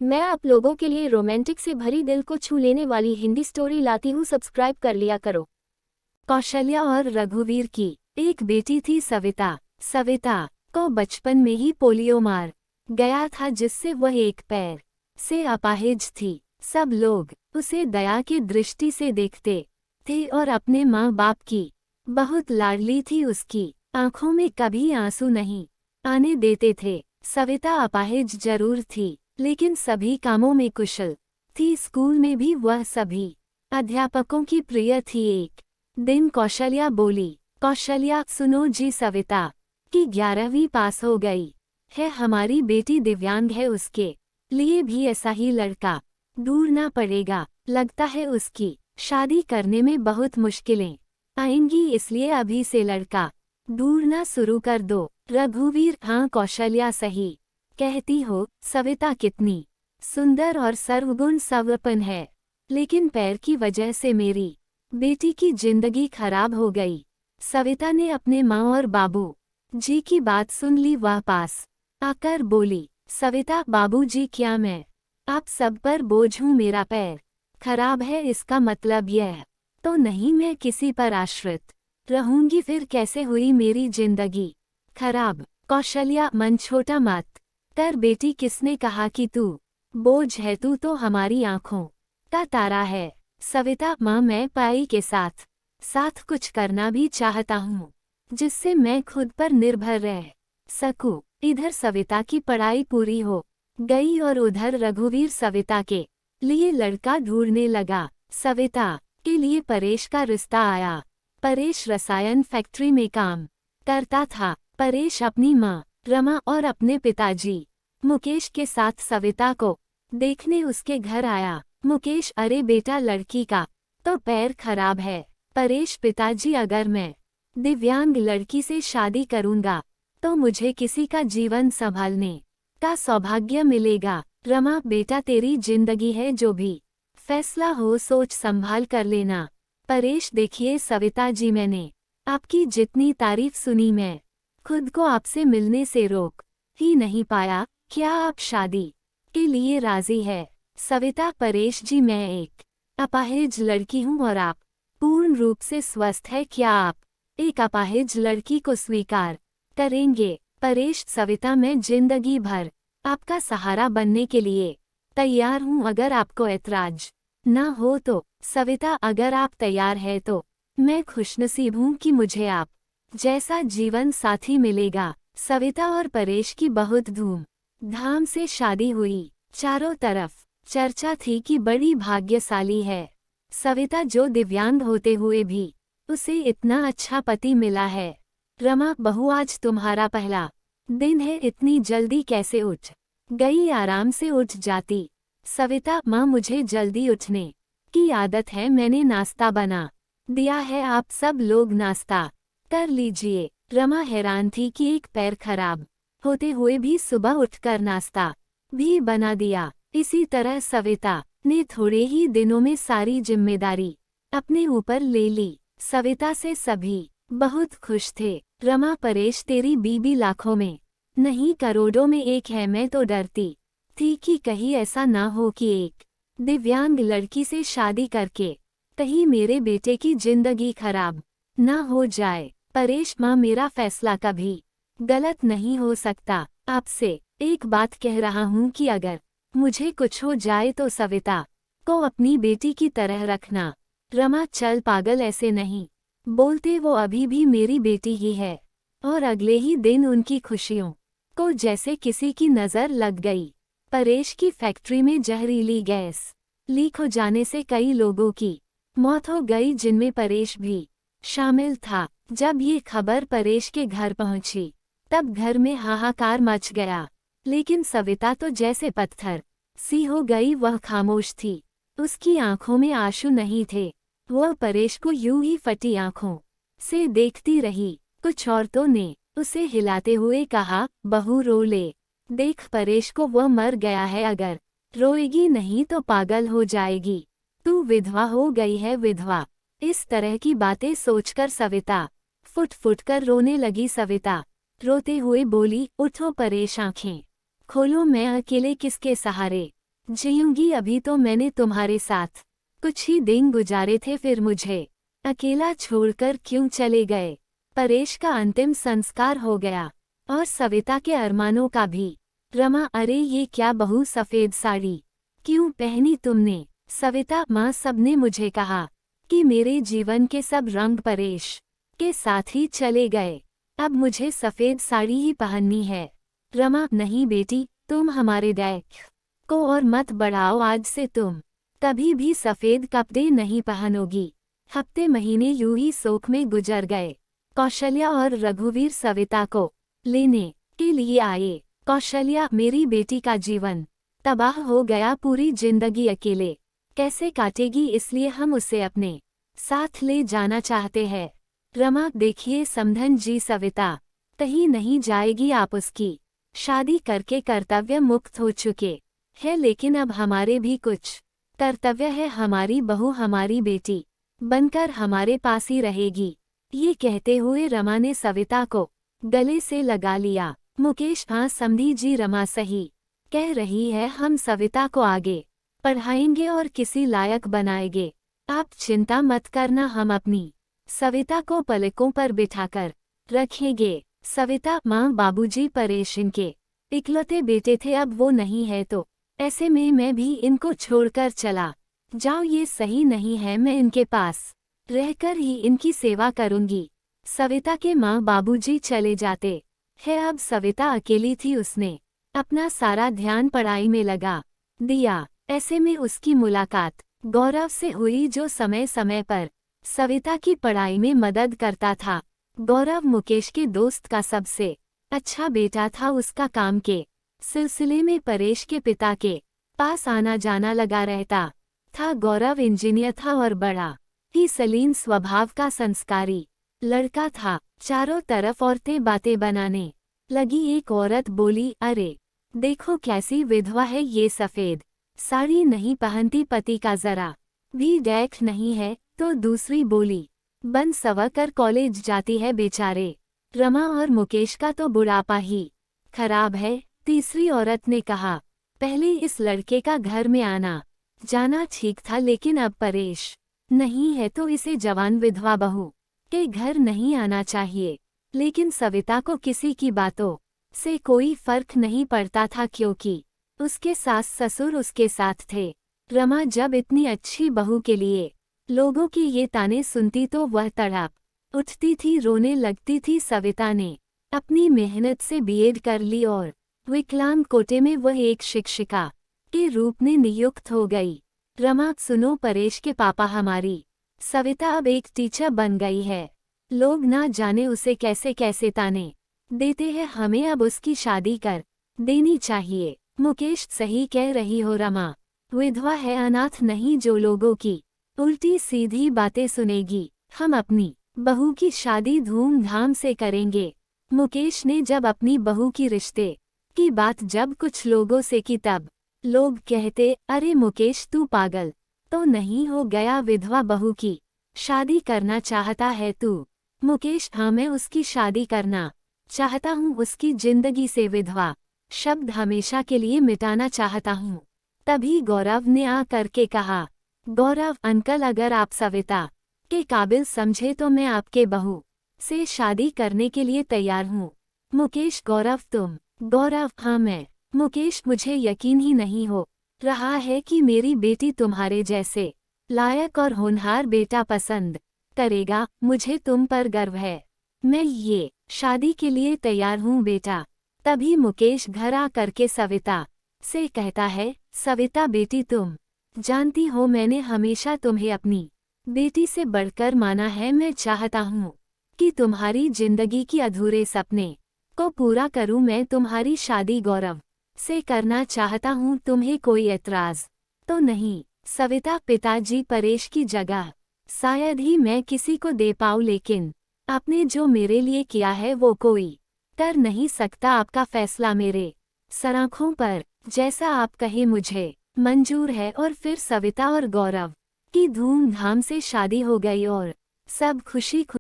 मैं आप लोगों के लिए रोमांटिक से भरी दिल को छू लेने वाली हिंदी स्टोरी लाती हूँ। सब्सक्राइब कर लिया करो। कौशल्या और रघुवीर की एक बेटी थी सविता। सविता को बचपन में ही पोलियो मार गया था, जिससे वह एक पैर से अपाहिज थी। सब लोग उसे दया की दृष्टि से देखते थे और अपने माँ बाप की बहुत लाडली थी। उसकी आंखों में कभी आंसू नहीं आने देते थे। सविता अपाहिज जरूर थी, लेकिन सभी कामों में कुशल थी। स्कूल में भी वह सभी अध्यापकों की प्रिय थी। एक दिन कौशल्या बोली, कौशल्या सुनो जी, सविता की 11वीं पास हो गई है। हमारी बेटी दिव्यांग है, उसके लिए भी ऐसा ही लड़का ढूंढना पड़ेगा। लगता है उसकी शादी करने में बहुत मुश्किलें आएंगी, इसलिए अभी से लड़का ढूंढना शुरू कर दो। रघुवीर, हाँ कौशल्या सही कहती हो। सविता कितनी सुंदर और सर्वगुण संपन्न है, लेकिन पैर की वजह से मेरी बेटी की जिंदगी खराब हो गई। सविता ने अपने माँ और बाबू जी की बात सुन ली। वह पास आकर बोली, सविता बाबू जी, क्या मैं आप सब पर बोझ हूँ? मेरा पैर खराब है, इसका मतलब यह तो नहीं मैं किसी पर आश्रित रहूंगी। फिर कैसे हुई मेरी जिंदगी खराब? कौशल्या, मन छोटा मत कर बेटी, किसने कहा कि तू बोझ है? तू तो हमारी आंखों का तारा है। सविता, माँ मैं पाई के साथ साथ कुछ करना भी चाहता हूँ, जिससे मैं खुद पर निर्भर रह सकूं। इधर सविता की पढ़ाई पूरी हो गई और उधर रघुवीर सविता के लिए लड़का ढूंढने लगा। सविता के लिए परेश का रिश्ता आया। परेश रसायन फैक्ट्री में काम करता था। परेश अपनी माँ रमा और अपने पिताजी मुकेश के साथ सविता को देखने उसके घर आया। मुकेश, अरे बेटा, लड़की का तो पैर खराब है। परेश, पिताजी, अगर मैं दिव्यांग लड़की से शादी करूंगा तो मुझे किसी का जीवन संभालने का सौभाग्य मिलेगा। रमा, बेटा तेरी जिंदगी है, जो भी फैसला हो सोच संभाल कर लेना। परेश, देखिए सविता जी, मैंने आपकी जितनी तारीफ सुनी, मैं खुद को आपसे मिलने से रोक ही नहीं पाया। क्या आप शादी के लिए राजी है? सविता, परेश जी, मैं एक अपाहिज लड़की हूँ और आप पूर्ण रूप से स्वस्थ है। क्या आप एक अपाहिज लड़की को स्वीकार करेंगे? परेश, सविता, मैं जिंदगी भर आपका सहारा बनने के लिए तैयार हूँ, अगर आपको ऐतराज ना हो तो। सविता, अगर आप तैयार है तो मैं खुशनसीब हूँ कि मुझे आप जैसा जीवन साथी मिलेगा। सविता और परेश की बहुत धूम धाम से शादी हुई। चारों तरफ चर्चा थी कि बड़ी भाग्यशाली है सविता, जो दिव्यांग होते हुए भी उसे इतना अच्छा पति मिला है। रमा, बहू, आज तुम्हारा पहला दिन है, इतनी जल्दी कैसे उठ गई? आराम से उठ जाती। सविता, माँ मुझे जल्दी उठने की आदत है, मैंने नाश्ता बना दिया है, आप सब लोग नाश्ता कर लीजिए। रमा हैरान थी कि एक पैर खराब होते हुए भी सुबह उठकर नाश्ता भी बना दिया। इसी तरह सविता ने थोड़े ही दिनों में सारी जिम्मेदारी अपने ऊपर ले ली। सविता से सभी बहुत खुश थे। रमा, परेश, तेरी बीबी लाखों में नहीं करोड़ों में एक है। मैं तो डरती थी कि कहीं ऐसा ना हो कि एक दिव्यांग लड़की से शादी करके कहीं मेरे बेटे की जिंदगी खराब ना हो जाए। परेश, माँ मेरा फैसला कभी गलत नहीं हो सकता। आपसे एक बात कह रहा हूँ कि अगर मुझे कुछ हो जाए तो सविता को अपनी बेटी की तरह रखना। रमा, चल पागल, ऐसे नहीं बोलते, वो अभी भी मेरी बेटी ही है। और अगले ही दिन उनकी खुशियों को जैसे किसी की नज़र लग गई। परेश की फैक्ट्री में जहरीली गैस लीक हो जाने से कई लोगों की मौत हो गई, जिनमें परेश भी शामिल था। जब ये खबर परेश के घर पहुंची तब घर में हाहाकार मच गया, लेकिन सविता तो जैसे पत्थर सी हो गई। वह खामोश थी, उसकी आंखों में आंसू नहीं थे। वह परेश को यूं ही फटी आंखों से देखती रही। कुछ औरतों ने उसे हिलाते हुए कहा, बहू रो ले, देख परेश को, वो मर गया है, अगर रोएगी नहीं तो पागल हो जाएगी। तू विधवा हो गई है, विधवा। इस तरह की बातें सोचकर सविता फुट फुट कर रोने लगी। सविता रोते हुए बोली, उठो परेश, आंखें खोलो, मैं अकेले किसके सहारे जीऊंगी अभी तो मैंने तुम्हारे साथ कुछ ही दिन गुजारे थे, फिर मुझे अकेला छोड़कर क्यों चले गए। परेश का अंतिम संस्कार हो गया और सविता के अरमानों का भी। रमा, अरे ये क्या बहू सफेद साड़ी क्यों पहनी तुमने। सविता, माँ, सबने मुझे कहा कि मेरे जीवन के सब रंग परेश के साथ ही चले गए, अब मुझे सफेद साड़ी ही पहननी है। रमा, नहीं बेटी, तुम हमारे दायित्व को और मत बढ़ाओ, आज से तुम कभी भी सफेद कपड़े नहीं पहनोगी। हफ्ते महीने यूं ही शोक में गुजर गए। कौशल्या और रघुवीर सविता को लेने के लिए आए। कौशल्या, मेरी बेटी का जीवन तबाह हो गया, पूरी जिंदगी अकेले कैसे काटेगी, इसलिए हम उसे अपने साथ ले जाना चाहते हैं। रमा, देखिए समधन जी, सविता कहीं नहीं जाएगी, आप उसकी शादी करके कर्तव्य मुक्त हो चुके हैं, लेकिन अब हमारे भी कुछ कर्तव्य है। हमारी बहू हमारी बेटी बनकर हमारे पास ही रहेगी। ये कहते हुए रमा ने सविता को गले से लगा लिया। मुकेश, हाँ समधी जी, रमा सही कह रही है, हम सविता को आगे पढ़ाएंगे और किसी लायक बनाएंगे, आप चिंता मत करना, हम अपनी सविता को पलकों पर बिठाकर रखेंगे। सविता, माँ, बाबूजी परेश इनके इकलौते बेटे थे, अब वो नहीं है तो ऐसे में मैं भी इनको छोड़कर चला जाऊं, ये सही नहीं है, मैं इनके पास रहकर ही इनकी सेवा करूंगी। सविता के माँ बाबूजी चले जाते हैं, अब सविता अकेली थी, उसने अपना सारा ध्यान पढ़ाई में लगा दिया। ऐसे में उसकी मुलाकात गौरव से हुई, जो समय समय पर सविता की पढ़ाई में मदद करता था। गौरव मुकेश के दोस्त का सबसे अच्छा बेटा था, उसका काम के सिलसिले में परेश के पिता के पास आना जाना लगा रहता था। गौरव इंजीनियर था और बड़ा ही सलीम स्वभाव का संस्कारी लड़का था। चारों तरफ औरतें बातें बनाने लगी। एक औरत बोली, अरे देखो कैसी विधवा है, ये सफेद साड़ी नहीं पहनती, पति का जरा भी डैक नहीं है। तो दूसरी बोली, बन सवा कर कॉलेज जाती है बेचारे रमा और मुकेश का तो बुढ़ापा ही खराब है। तीसरी औरत ने कहा, पहले इस लड़के का घर में आना जाना ठीक था, लेकिन अब परेश नहीं है तो इसे जवान विधवा बहू के घर नहीं आना चाहिए। लेकिन सविता को किसी की बातों से कोई फर्क नहीं पड़ता था, क्योंकि उसके सास ससुर उसके साथ थे। रमा जब इतनी अच्छी बहू के लिए लोगों की ये ताने सुनती तो वह तड़प उठती थी, रोने लगती थी। सविता ने अपनी मेहनत से बीएड कर ली और विकलांग कोटे में वह एक शिक्षिका के रूप में नियुक्त हो गई। रमा, सुनो, परेश के पापा हमारी सविता अब एक टीचर बन गई है, लोग ना जाने उसे कैसे कैसे ताने देते हैं, हमें अब उसकी शादी कर देनी चाहिए। मुकेश, सही कह रही हो रमा, विधवा है, अनाथ नहीं, जो लोगों की उल्टी सीधी बातें सुनेगी। हम अपनी बहू की शादी धूमधाम से करेंगे। मुकेश ने जब अपनी बहू की रिश्ते की बात जब कुछ लोगों से की, तब लोग कहते, अरे मुकेश तू पागल तो नहीं हो गया, विधवा बहू की शादी करना चाहता है तू। मुकेश, हाँ मैं उसकी शादी करना चाहता हूँ, उसकी जिंदगी से विधवा शब्द हमेशा के लिए मिटाना चाहता हूँ। तभी गौरव ने आ करके कहा, गौरव अंकल, अगर आप सविता के काबिल समझे तो मैं आपके बहू से शादी करने के लिए तैयार हूँ। मुकेश, गौरव तुम? गौरव, हाँ मैं। मुकेश, मुझे यकीन ही नहीं हो रहा है कि मेरी बेटी तुम्हारे जैसे लायक और होनहार बेटा पसंद करेगा। मुझे तुम पर गर्व है, मैं ये शादी के लिए तैयार हूँ बेटा। तभी मुकेश घर आ करके सविता से कहता है, सविता बेटी, तुम जानती हो मैंने हमेशा तुम्हें अपनी बेटी से बढ़कर माना है। मैं चाहता हूँ कि तुम्हारी जिंदगी की अधूरे सपने को पूरा करूँ। मैं तुम्हारी शादी गौरव से करना चाहता हूँ, तुम्हें कोई ऐतराज तो नहीं? सविता, पिताजी परेश की जगह शायद ही मैं किसी को दे पाऊँ, लेकिन आपने जो मेरे लिए किया है वो कोई कर नहीं सकता। आपका फैसला मेरे सराखों पर, जैसा आप कहे मुझे मंजूर है। और फिर सविता और गौरव की धूमधाम से शादी हो गई और सब खुशी